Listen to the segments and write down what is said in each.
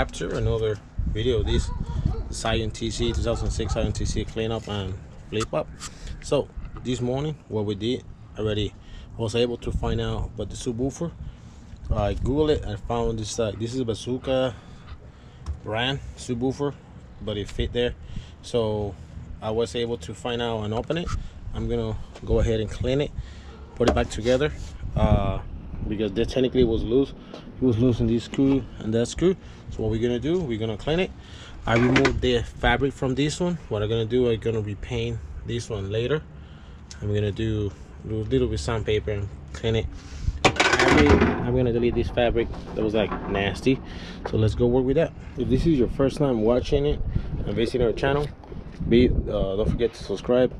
after another video of this Scion TC 2006 Scion TC cleanup and flip up. So this morning what we did already, I was able to find out about the subwoofer. I googled it and found this this is a Bazooka brand subwoofer, but it fit there, so I was able to find out and open it. I'm gonna go ahead and clean it, put it back together, because this technically was loose. It was loose in this screw and that screw. So what we're gonna do, we're gonna clean it. I removed the fabric from this one. What I'm gonna do, I'm gonna repaint this one later. I'm gonna do a little bit sandpaper and clean it. I'm gonna delete this fabric that was like nasty, so let's go work with that. If this is your first time watching it and visiting our channel, don't forget to subscribe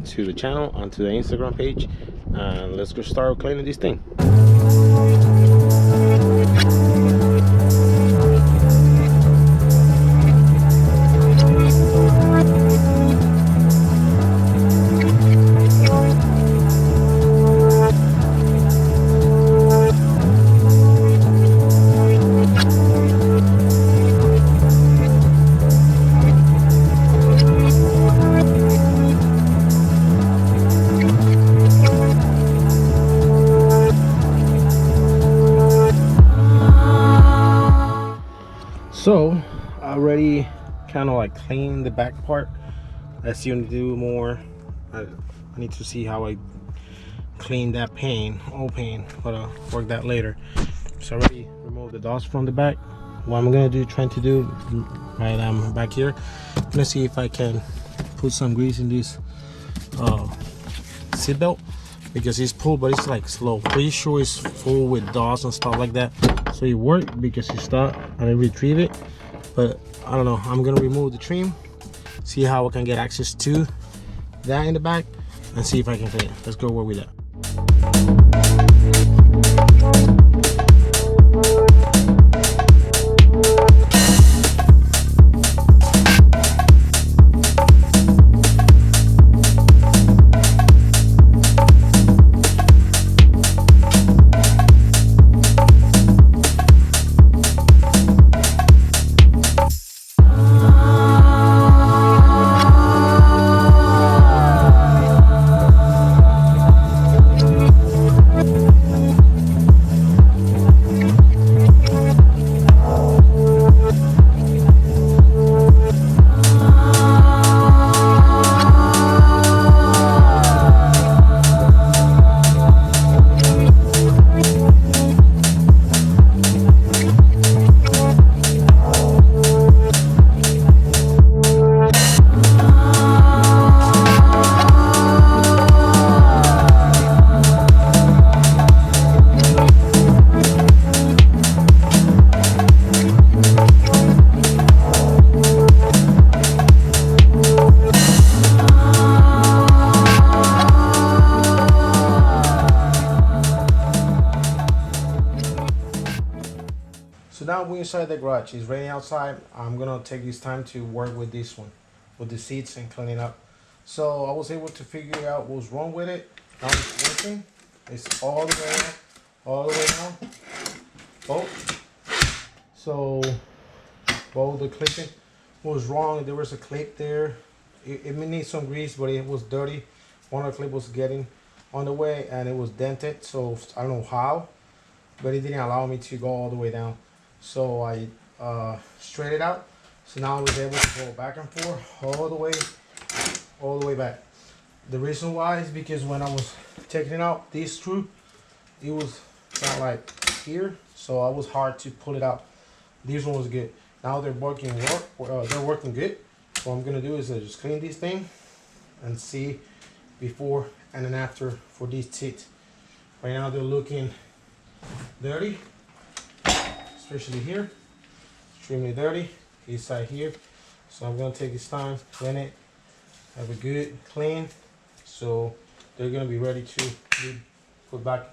to the channel and to the Instagram page, and let's go start cleaning this thing. So I already kind of like cleaned the back part. I still need to do more. I need to see how I clean that old pane, but I'll work that later. So I already removed the dust from the back. What I'm gonna trying to do right back here, I'm gonna see if I can put some grease in this seat belt, because it's full but it's like slow. Pretty sure it's full with dust and stuff like that. So it worked because it stopped and I retrieve it, but I don't know. I'm gonna remove the trim, see how I can get access to that in the back, and see if I can clean it. Let's go work with that. So now we're inside the garage. It's raining outside. I'm gonna take this time to work with this one, with the seats, and clean it up. So I was able to figure out what's wrong with it. Now it's working. It's all the way up, all the way down. Both. So both the clipping was wrong. There was a clip there. It may need some grease, but it was dirty. One of the clip was getting on the way and it was dented. So I don't know how, but it didn't allow me to go all the way down. So I straightened it out. So now I was able to go back and forth all the way back. The reason why is because when I was taking it out, this screw, it was kind of like here, so it was hard to pull it out. This one was good. Now they're working good. What I'm gonna do is just clean this thing and see before and then after for these teeth. Right now they're looking dirty. Especially here, extremely dirty, this side here. So I'm gonna take this time, clean it, have a good clean, so they're gonna be ready to be put back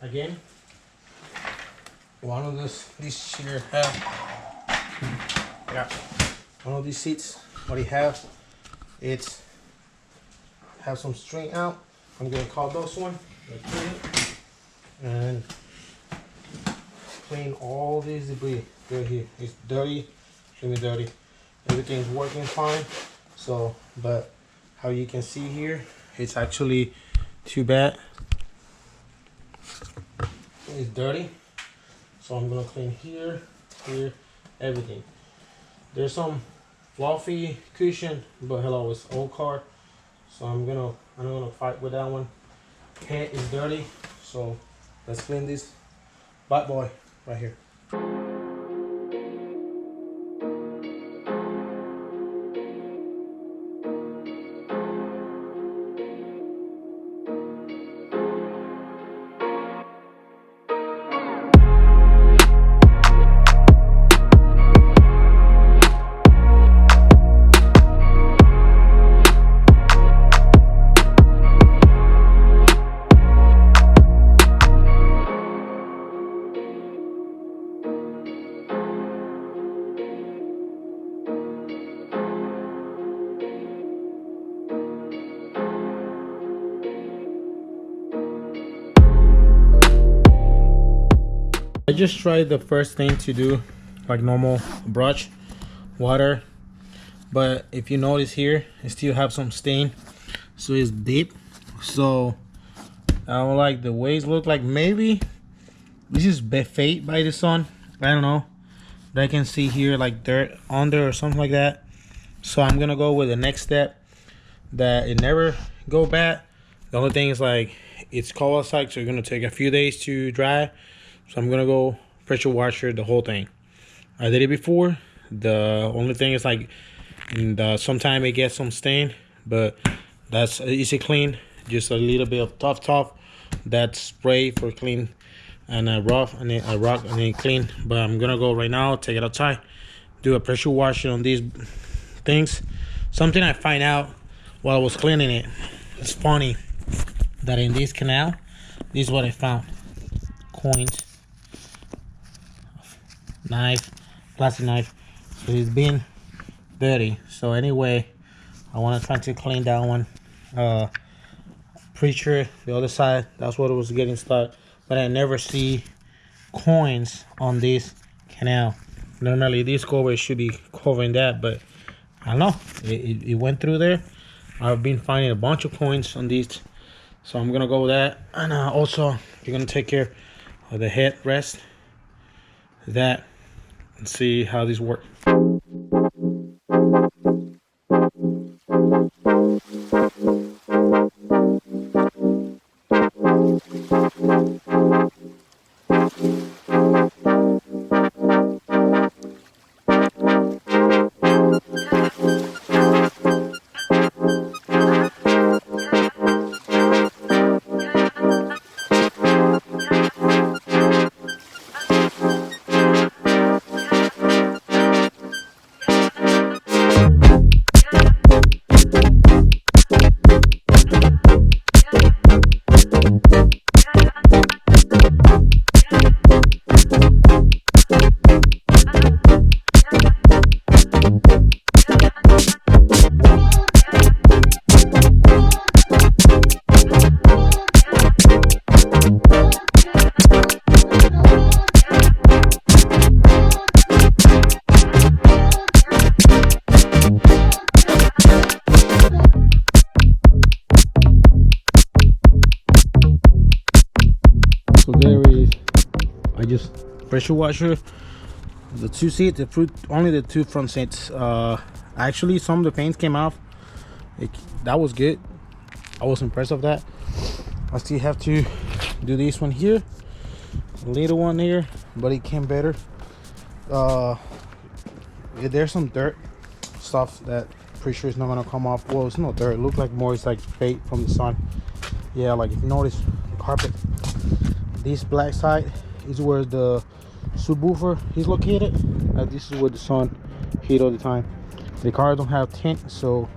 again. One of these chair one of these seats, what it have, it's have some string out. I'm gonna call those one, and clean all this debris right here. It's dirty, extremely dirty. Everything's working fine. So, but how you can see here, it's actually too bad. It's dirty. So I'm gonna clean here, here, everything. There's some fluffy cushion, but hello, it's old car. So I'm gonna fight with that one. Head is dirty, so let's clean this bad boy right here. I just tried the first thing to do like normal brush water, but if you notice here, it still have some stain, so it's deep. So I don't like the waves look like. Maybe this is fade by the sun, I don't know, but I can see here like dirt under or something like that. So I'm gonna go with the next step, that it never go bad. The only thing is like it's cold outside, so it's gonna take a few days to dry. So I'm gonna go pressure washer the whole thing. I did it before. The only thing is like sometimes it gets some stain, but that's easy clean. Just a little bit of tough that spray for clean, and rough, and then rock, and then clean. But I'm gonna go right now, take it outside, do a pressure washer on these things. Something I find out while I was cleaning it, it's funny that in this canal, this is what I found: coins, knife, plastic knife. So it's been dirty. So anyway, I want to try to clean that one. Pretty sure the other side, that's what it was getting stuck, but I never see coins on this canal. Normally this cover should be covering that, but I don't know, it went through there. I've been finding a bunch of coins on these, so I'm gonna go with that. And also you're gonna take care of the headrest, that, and see how these work. So there is, I just pressure washer the two seats, only the two front seats. Actually some of the paints came off. That was good. I was impressed of that. I still have to do this one here, a little one here, but it came better. There's some dirt stuff that pretty sure it's not gonna come off. Well, it's not dirt, it looks like more, it's like fade from the sun. Yeah, like if you notice the carpet, this black side is where the subwoofer is located. This is where the sun hit all the time. The car don't have tint, so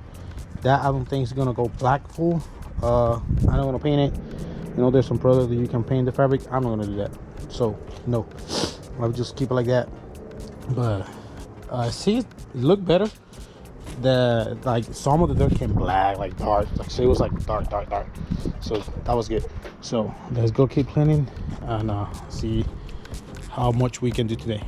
that I don't think is gonna go black full. I don't want to paint it. You know, there's some products that you can paint the fabric. I'm not gonna do that, so no, I'll just keep it like that. But see, it looked better. The like some of the dirt came black, like dark, like so it was like dark, so that was good. So let's go keep cleaning and see how much we can do today.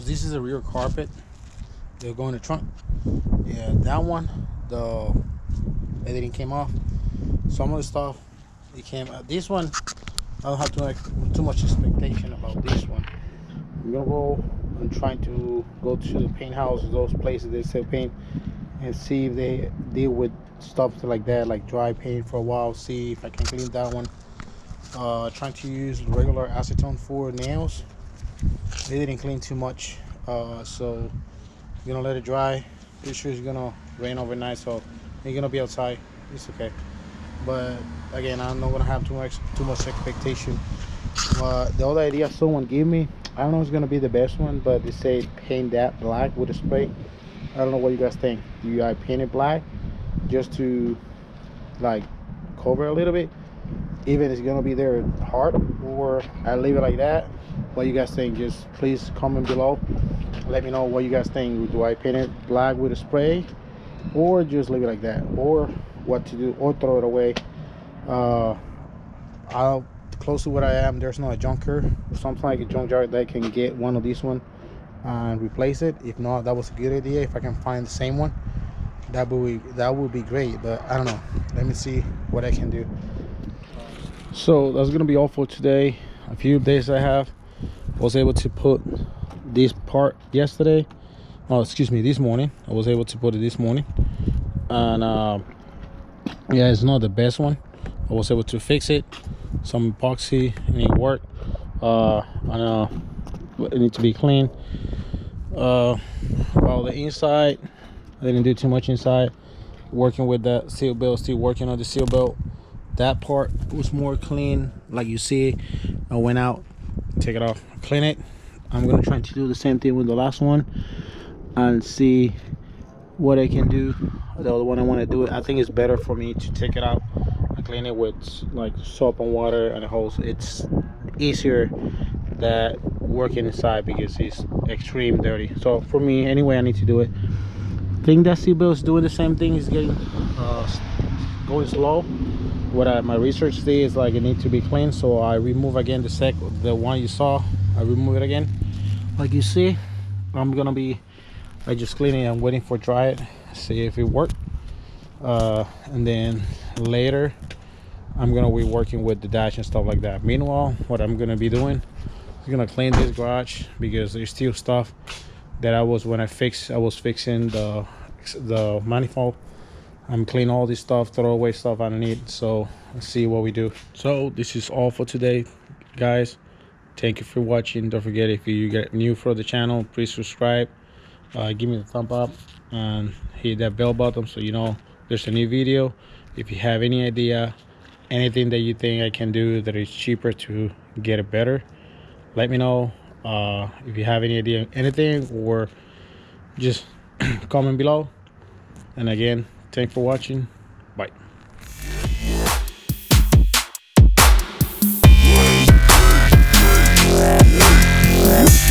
This is a rear carpet. They'll go in the trunk. Yeah, that one, everything came off. Some of the stuff it came out. This one, I don't have too much expectation about this one. I'm gonna go and trying to go to the paint house, those places they sell paint, and see if they deal with stuff like that, like dry paint for a while. See if I can clean that one. Trying to use regular acetone for nails. They didn't clean too much, so I'm gonna let it dry. Pretty sure it's gonna rain overnight, so you're gonna be outside. It's okay, but again, I'm not gonna have too much expectation. The other idea someone gave me, I don't know if it's gonna be the best one, but they say paint that black with a spray. I don't know what you guys think. Do I paint it black just to like cover a little bit, even it's gonna be there hard, or I leave it like that? What you guys think? Just please comment below, let me know what you guys think. Do I paint it black with a spray, or just leave it like that, or what to do, or throw it away? I'll close to where I am, there's not a junker or something like a junkyard that can get one of these one and replace it. If not, that was a good idea. If I can find the same one, that would be great, but I don't know. Let me see what I can do. So that's gonna be all for today. A few days I was able to put this part yesterday, oh excuse me, this morning. I was able to put it this morning, and yeah, it's not the best one. I was able to fix it, some epoxy, and it worked. It needs to be clean. About the inside, I didn't do too much inside. Working with that seal belt, still working on the seal belt. That part was more clean, like you see. I went out, take it off, clean it. I'm gonna try to do the same thing with the last one and see what I can do. The other one I want to do it, I think it's better for me to take it out and clean it with like soap and water and a hose. It's easier than working inside because it's extreme dirty. So for me anyway, I need to do it. I think that seatbelt is doing the same thing. It's getting going slow. What my research says is like it needs to be clean, so I remove again the one you saw. I remove it again, like you see. I just clean it. I'm waiting for dry it, see if it worked, and then later I'm gonna be working with the dash and stuff like that. Meanwhile, what I'm gonna be doing is gonna clean this garage because there's still stuff that I was fixing the manifold. I'm cleaning all this stuff, throw away stuff I don't need. So let's see what we do. So this is all for today, guys. Thank you for watching. Don't forget, if you get new for the channel, please subscribe, give me the thumb up, and hit that bell button so you know there's a new video. If you have any idea, anything that you think I can do that is cheaper to get it better, let me know. If you have any idea, anything, or just comment below. And again, thanks for watching. Bye. Yeah.